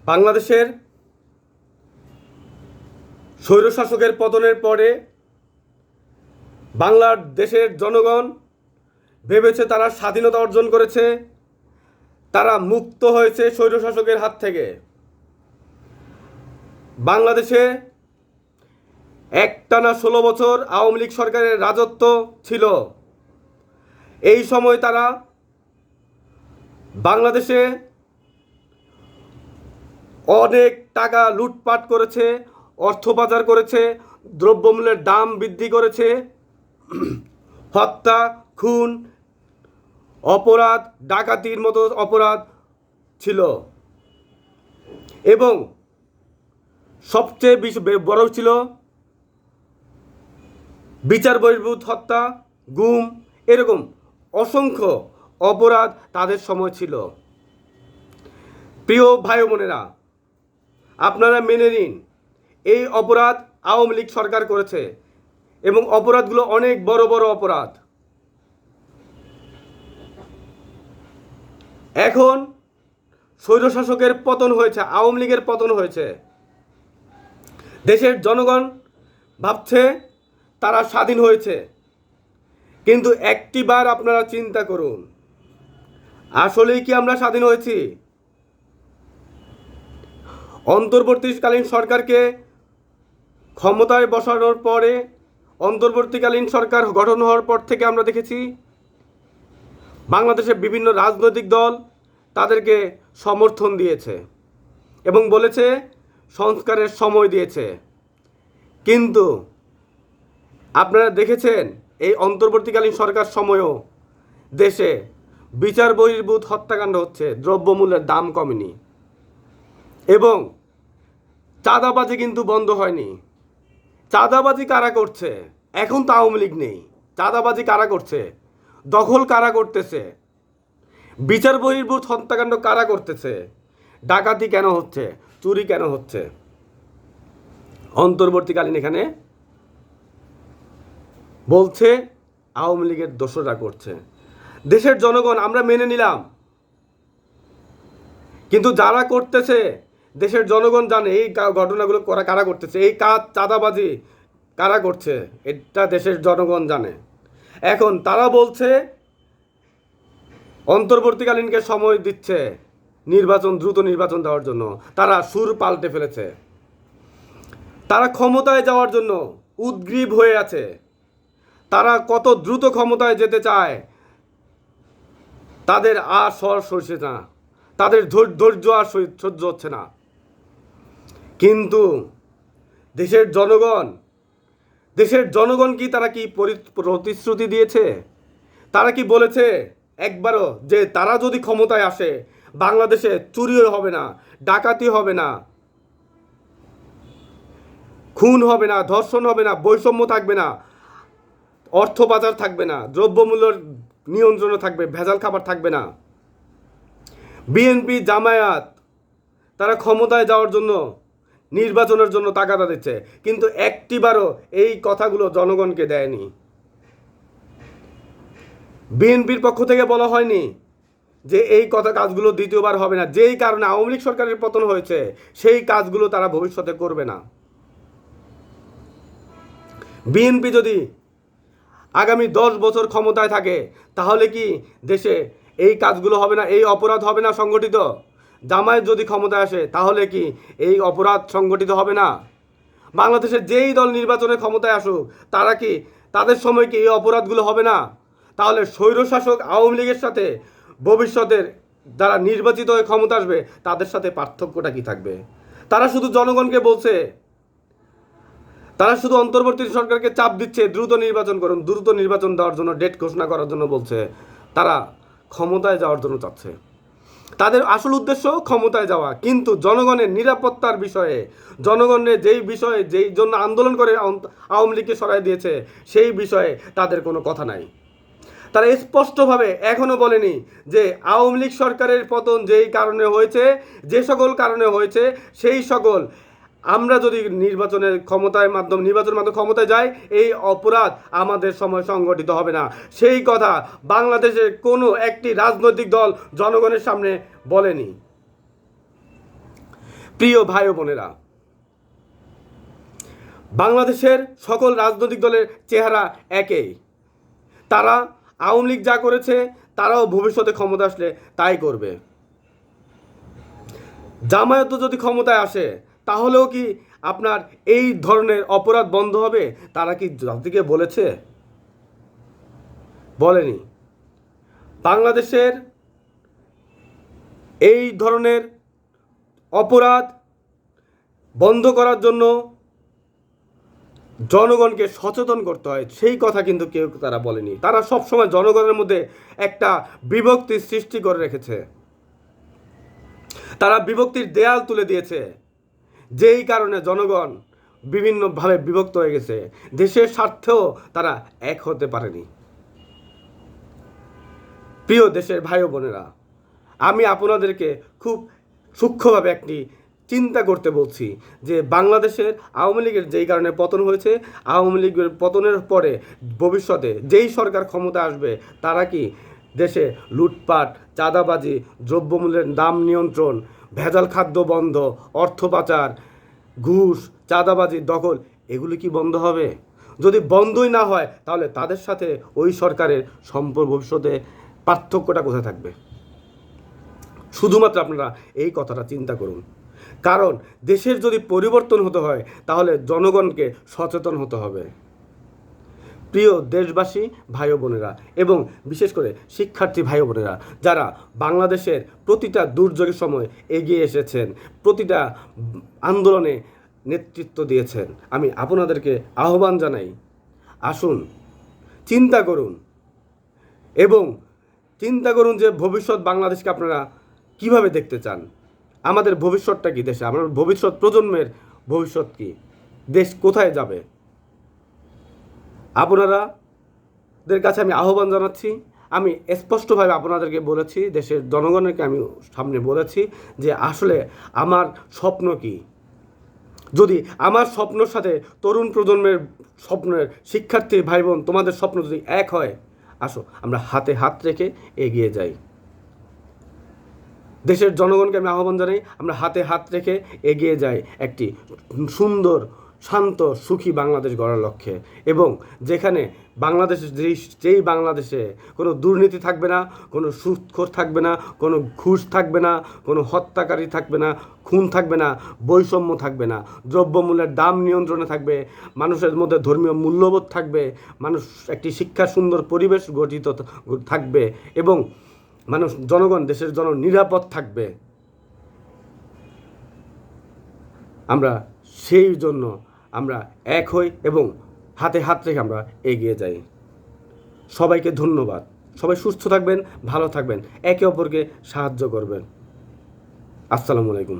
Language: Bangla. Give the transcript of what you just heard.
বাংলাদেশের স্বৈরশাসকের পতনের পরে বাংলাদেশের জনগণ ভেবেছে তারা স্বাধীনতা অর্জন করেছে, তারা মুক্ত হয়েছে স্বৈরশাসকের হাত থেকে। বাংলাদেশে একটানা 16 বছর আওয়ামী লীগ সরকারের রাজত্ব ছিল। এই সময় তারা বাংলাদেশে অনেক টাকা লুটপাট করেছে, অর্থ পাচার করেছে, দ্রব্যমূল্যের দাম বৃদ্ধি করেছে, হত্যা, খুন, অপরাধ, ডাকাতির মতো অপরাধ ছিল। এবং সবচেয়ে বড় ছিল বিচার বহির্ভূত হত্যা, গুম, এরকম অসংখ্য অপরাধ তাদের সময় ছিল। প্রিয় ভাই বোনেরা, আপনারা মেনে নিন, এই অপরাধ আওয়ামী লীগ সরকার করেছে এবং অপরাধগুলো অনেক বড় বড় অপরাধ। এখন স্বৈরশাসকের পতন হয়েছে, আওয়ামী লীগের পতন হয়েছে। দেশের জনগণ ভাবছে তারা স্বাধীন হয়েছে, কিন্তু একটিবার আপনারা চিন্তা করুন, আসলেই কি আমরা স্বাধীন হয়েছি? অন্তর্বর্তীকালীন সরকারকে ক্ষমতায় বসানোর পরে, অন্তর্বর্তীকালীন সরকার গঠন হওয়ার পর থেকে আমরা দেখেছি বাংলাদেশের বিভিন্ন রাজনৈতিক দল তাদেরকে সমর্থন দিয়েছে এবং বলেছে সংস্কারের সময় দিয়েছে। কিন্তু আপনারা দেখেছেন এই অন্তর্বর্তীকালীন সরকার সময়ও দেশে বিচার বহির্ভূত হত্যাকাণ্ড হচ্ছে, দ্রব্যমূল্যের দাম কমেনি এবং চাঁদাবাজি কিন্তু বন্ধ হয়নি। চাঁদাবাজি কারা করছে? এখন তো আওয়ামী লীগ নেই। চাঁদাবাজি কারা করছে? দখল কারা করতেছে? বিচার বহির্ভূত হত্যাকাণ্ড কারা করতেছে? ডাকাতি কেন হচ্ছে? চুরি কেন হচ্ছে? অন্তর্বর্তীকালীন এখানে বলছে আওয়ামী লীগের দোসররা করছে। দেশের জনগণ আমরা মেনে নিলাম, কিন্তু যারা করতেছে দেশের জনগণ জানে এই ঘটনাগুলো কারা করতেছে, এই কাজ চাঁদাবাজি কারা করছে, এটা দেশের জনগণ জানে। এখন তারা বলছে অন্তর্বর্তীকালীনকে সময় দিচ্ছে দ্রুত নির্বাচন দেওয়ার জন্য। তারা সুর পাল্টে ফেলেছে, তারা ক্ষমতায় যাওয়ার জন্য উদ্গ্রীব হয়ে আছে। তারা কত দ্রুত ক্ষমতায় যেতে চায়, তাদের আর সহ্য না, তাদের ধৈর্য আর সহ্য হচ্ছে না। কিন্তু দেশের জনগণ কি তারা কি প্রতিশ্রুতি দিয়েছে? তারা কি বলেছে একবারও যে তারা যদি ক্ষমতায় আসে বাংলাদেশে চুরিও হবে না, ডাকাতি হবে না, খুন হবে না, ধর্ষণ হবে না, বৈষম্য থাকবে না, অর্থ পাচার থাকবে না, দ্রব্যমূল্যের নিয়ন্ত্রণে থাকবে, ভেজাল খাবার থাকবে না? বিএনপি, জামায়াত তারা ক্ষমতায় যাওয়ার জন্য, নির্বাচনের জন্য তাগাদা দিচ্ছে, কিন্তু একটিবারও এই কথাগুলো জনগণকে দেয়নি। বিএনপির পক্ষ থেকে বলা হয়নি যে এই কাজগুলো দ্বিতীয়বার হবে না, যেই কারণে আওয়ামী লীগ সরকারের পতন হয়েছে সেই কাজগুলো তারা ভবিষ্যতে করবে না। বিএনপি যদি আগামী 10 বছর ক্ষমতায় থাকে তাহলে কি দেশে এই কাজগুলো হবে না, এই অপরাধ হবে না সংগঠিত? জামায়াত যদি ক্ষমতায় আসে তাহলে কি এই অপরাধ সংগঠিত হবে না? বাংলাদেশের যেই দল নির্বাচনে ক্ষমতায় আসুক তারা কি তাদের সময় কি এই অপরাধগুলো হবে না? তাহলে স্বৈরশাসক আওয়ামী লীগের সাথে ভবিষ্যতের যারা নির্বাচিত হয়ে ক্ষমতা আসবে তাদের সাথে পার্থক্যটা কি থাকবে? তারা শুধু জনগণকে বলছে, তারা শুধু অন্তর্বর্তী সরকারকে চাপ দিচ্ছে দ্রুত নির্বাচন করুন, দ্রুত নির্বাচন দেওয়ার জন্য, ডেট ঘোষণা করার জন্য বলছে। তারা ক্ষমতায় যাওয়ার জন্য চাচ্ছে, তাদের আসল উদ্দেশ্য ক্ষমতায় যাওয়া। কিন্তু জনগণের নিরাপত্তার বিষয়ে, জনগণের যেই জন্য আন্দোলন করে আওয়ামী লীগকে সরাই দিয়েছে সেই বিষয়ে তাদের কোনো কথা নাই। তারা স্পষ্টভাবে এখনও বলেনি যে আওয়ামী লীগ সরকারের পতন যেই কারণে হয়েছে, যে সকল কারণে হয়েছে, সেই সকল আমরা যদি নির্বাচনের মাধ্যমে ক্ষমতায় যাই এই অপরাধ আমাদের সময় সংগঠিত হবে না। সেই কথা বাংলাদেশের কোনো একটি রাজনৈতিক দল জনগণের সামনে বলেনি। প্রিয় ভাই ও বোনেরা, বাংলাদেশের সকল রাজনৈতিক দলের চেহারা একই। তারা আওয়ামী লীগ যা করেছে তারাও ভবিষ্যতে ক্ষমতা আসলে তাই করবে। জামায়াত যদি ক্ষমতায় আসে তাহলেও কি আপনার এই ধরনের অপরাধ বন্ধ হবে? তারা কি জাতিকে বলেছে? বলেনি। বাংলাদেশের এই ধরনের অপরাধ বন্ধ করার জন্য জনগণকে সচেতন করতে হয়, সেই কথা কিন্তু কেউ তারা বলেনি। তারা সবসময় জনগণের মধ্যে একটা বিভক্তির সৃষ্টি করে রেখেছে। তারা বিভক্তির দেয়াল তুলে দিয়েছে, যেই কারণে জনগণ বিভিন্নভাবে বিভক্ত হয়ে গেছে। দেশের স্বার্থেও তারা এক হতে পারেনি। প্রিয় দেশের ভাই ও বোনেরা, আমি আপনাদেরকে খুব সূক্ষ্মভাবে একটি চিন্তা করতে বলছি যে বাংলাদেশের আওয়ামী লীগের যেই কারণে পতন হয়েছে, আওয়ামী লীগের পতনের পরে ভবিষ্যতে যেই সরকার ক্ষমতা আসবে তারা কি দেশে লুটপাট, চাঁদাবাজি, দ্রব্যমূল্যের দাম নিয়ন্ত্রণ, ভেজাল খাদ্য বন্ধ, অর্থ পাচার, ঘুষ, চাঁদাবাজি, দখল এগুলি কি বন্ধ হবে? যদি বন্ধই না হয় তাহলে তাদের সাথে ওই সরকারের সম্পর্ক ভবিষ্যতে পার্থক্যটা কোথায় থাকবে? শুধুমাত্র আপনারা এই কথাটা চিন্তা করুন। কারণ দেশের যদি পরিবর্তন হতে হয় তাহলে জনগণকে সচেতন হতে হবে। প্রিয় দেশবাসী ভাই ও বোনেরা এবং বিশেষ করে শিক্ষার্থী ভাই ও বোনেরা, যারা বাংলাদেশের প্রতিটা দুর্যোগের সময় এগিয়ে এসেছেন, প্রতিটা আন্দোলনে নেতৃত্ব দিয়েছেন, আমি আপনাদেরকে আহ্বান জানাই, আসুন চিন্তা করুন এবং চিন্তা করুন যে ভবিষ্যৎ বাংলাদেশকে আপনারা কিভাবে দেখতে চান। আমাদের ভবিষ্যৎটা কি দেশে? আমার ভবিষ্যৎ প্রজন্মের ভবিষ্যৎ কি? দেশ কোথায় যাবে? আপনাদের কাছে আমি আহ্বান জানাচ্ছি। আমি স্পষ্টভাবে আপনাদেরকে বলেছি, দেশের জনগণকে আমি সামনে বলেছি যে আসলে আমার স্বপ্ন কি। যদি আমার স্বপ্নের সাথে তরুণ প্রজন্মের স্বপ্নের, শিক্ষার্থী ভাই বোন তোমাদের স্বপ্ন যদি এক হয়, আসো আমরা হাতে হাত রেখে এগিয়ে যাই। দেশের জনগণকে আমি আহ্বান জানাই, আমরা হাতে হাত রেখে এগিয়ে যাই একটি সুন্দর, শান্ত, সুখী বাংলাদেশ গড়ার লক্ষ্যে। এবং যেখানে বাংলাদেশে যেই বাংলাদেশে কোনো দুর্নীতি থাকবে না, কোনো সুদখোর থাকবে না, কোনো ঘুষ থাকবে না, কোনো হত্যাকারী থাকবে না, খুন থাকবে না, বৈষম্য থাকবে না, দ্রব্যমূল্যের দাম নিয়ন্ত্রণে থাকবে, মানুষের মধ্যে ধর্মীয় মূল্যবোধ থাকবে, মানুষ একটি শিক্ষা সুন্দর পরিবেশ গঠিত থাকবে এবং জনগণ, দেশের নিরাপদ থাকবে। আমরা সেই জন্য আমরা এক হই এবং হাতে হাত রেখে আমরা এগিয়ে যাই। সবাইকে ধন্যবাদ। সবাই সুস্থ থাকবেন, ভালো থাকবেন, একে অপরকে সাহায্য করবেন। আসসালামু আলাইকুম।